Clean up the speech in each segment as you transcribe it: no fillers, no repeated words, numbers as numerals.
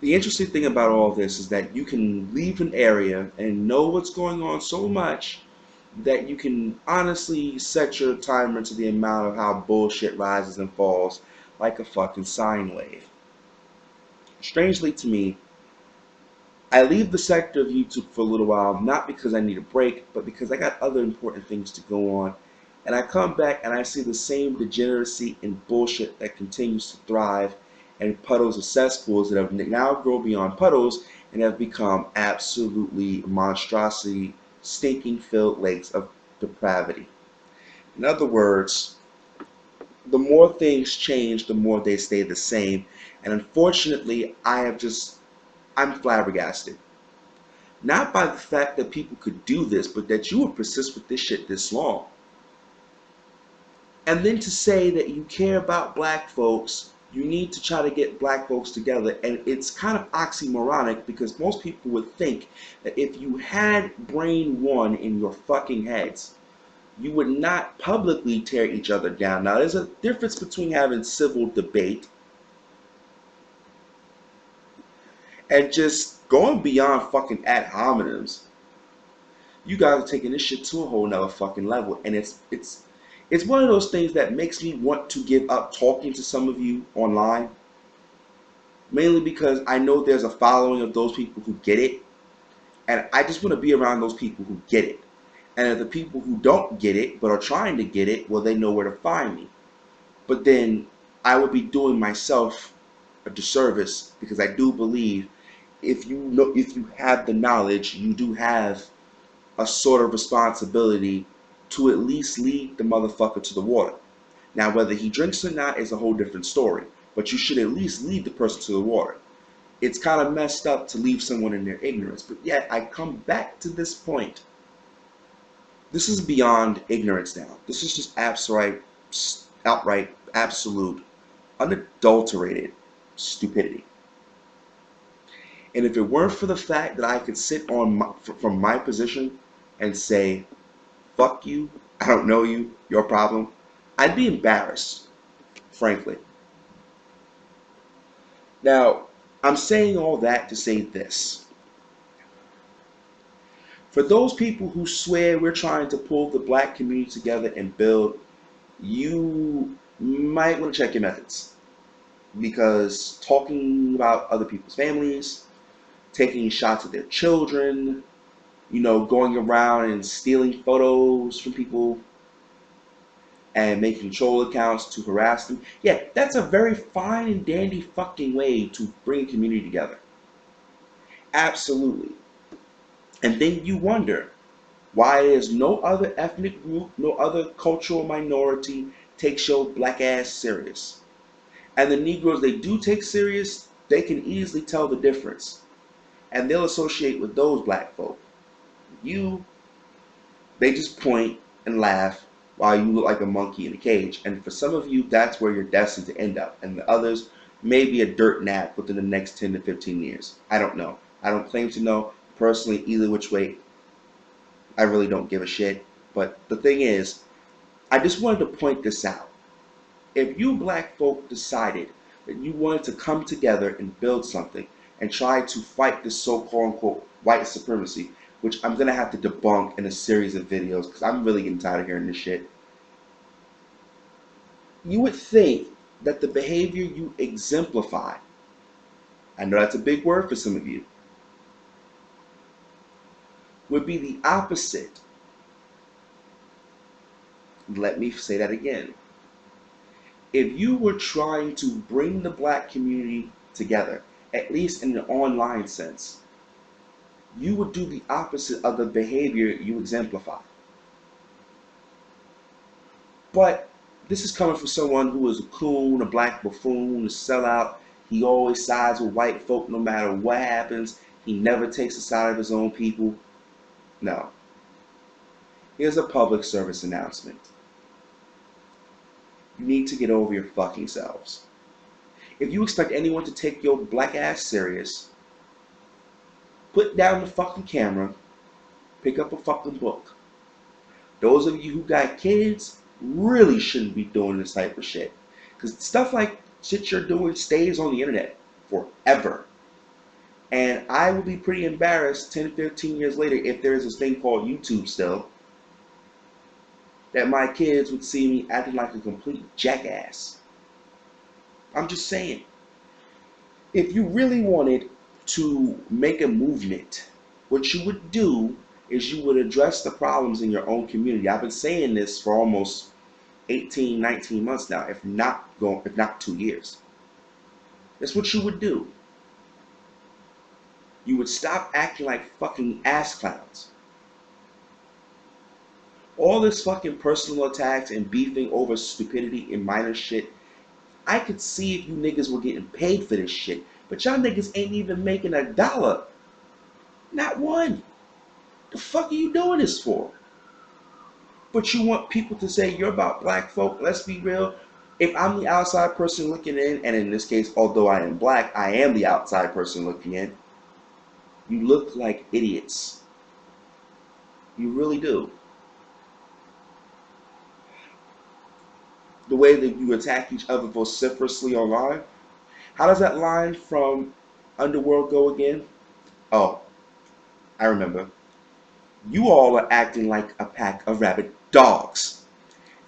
The interesting thing about all this is that you can leave an area and know what's going on so much that you can honestly set your timer to the amount of how bullshit rises and falls like a fucking sine wave. Strangely to me, I leave the sector of YouTube for a little while, not because I need a break, but because I got other important things to go on. And I come back and I see the same degeneracy and bullshit that continues to thrive, and puddles of cesspools that have now grown beyond puddles and have become absolutely monstrosity, stinking filled lakes of depravity. In other words, the more things change, the more they stay the same. And unfortunately, I'm flabbergasted. Not by the fact that people could do this, but that you would persist with this shit this long. And then to say that you care about black folks, you need to try to get black folks together. And it's kind of oxymoronic because most people would think that if you had brain one in your fucking heads, you would not publicly tear each other down. Now, there's a difference between having civil debate and just going beyond fucking ad hominems. You guys are taking this shit to a whole nother fucking level, and it's one of those things that makes me want to give up talking to some of you online, mainly because I know there's a following of those people who get it, and I just want to be around those people who get it. And if the people who don't get it but are trying to get it, well, they know where to find me. But then I would be doing myself a disservice because I do believe if you have the knowledge, you do have a sort of responsibility to at least lead the motherfucker to the water. Now, whether he drinks or not is a whole different story, but you should at least lead the person to the water. It's kind of messed up to leave someone in their ignorance, but yet I come back to this point. This is beyond ignorance now. This is just outright, absolute, unadulterated stupidity. And if it weren't for the fact that I could sit from my position and say, fuck you, I don't know you, your problem, I'd be embarrassed, frankly. Now, I'm saying all that to say this. For those people who swear we're trying to pull the black community together and build, you might want to check your methods. Because talking about other people's families, taking shots at their children, going around and stealing photos from people and making troll accounts to harass them. Yeah, that's a very fine and dandy fucking way to bring a community together. Absolutely. And then you wonder why there's no other ethnic group, no other cultural minority takes your black ass serious. And the Negroes they do take serious, they can easily tell the difference. And they'll associate with those black folk. You, they just point and laugh while you look like a monkey in a cage. And for some of you, that's where you're destined to end up. And the others, maybe a dirt nap within the next 10 to 15 years. I don't know. I don't claim to know. Personally, either which way, I really don't give a shit. But the thing is, I just wanted to point this out. If you black folk decided that you wanted to come together and build something and try to fight this so-called unquote white supremacy, which I'm going to have to debunk in a series of videos because I'm really getting tired of hearing this shit, you would think that the behavior you exemplify, I know that's a big word for some of you, would be the opposite. Let me say that again. If you were trying to bring the black community together, at least in an online sense, you would do the opposite of the behavior you exemplify. But this is coming from someone who is a coon, a black buffoon, a sellout. He always sides with white folk no matter what happens. He never takes the side of his own people. No. Here's a public service announcement. You need to get over your fucking selves. If you expect anyone to take your black ass serious, put down the fucking camera, pick up a fucking book. Those of you who got kids really shouldn't be doing this type of shit. Because stuff like shit you're doing stays on the internet forever. And I will be pretty embarrassed 10, 15 years later if there is this thing called YouTube still, that my kids would see me acting like a complete jackass. I'm just saying. If you really wanted to make a movement, what you would do is you would address the problems in your own community. I've been saying this for almost 18, 19 months now, if not 2 years. That's what you would do. You would stop acting like fucking ass clowns. All this fucking personal attacks and beefing over stupidity and minor shit, I could see if you niggas were getting paid for this shit. But y'all niggas ain't even making $1. Not one. The fuck are you doing this for? But you want people to say you're about black folk. Let's be real. If I'm the outside person looking in, and in this case, although I am black, I am the outside person looking in, you look like idiots. You really do. The way that you attack each other vociferously online. How does that line from Underworld go again? Oh, I remember. You all are acting like a pack of rabid dogs.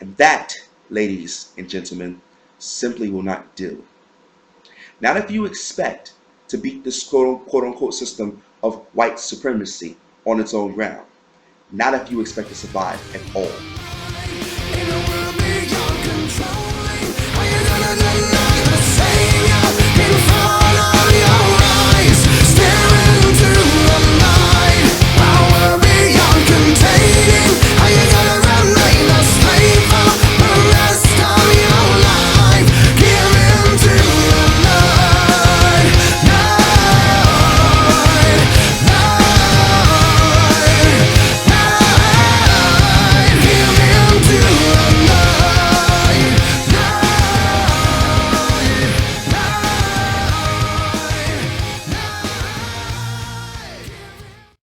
And that, ladies and gentlemen, simply will not do. Not if you expect to beat this quote unquote system of white supremacy on its own ground. Not if you expect to survive at all.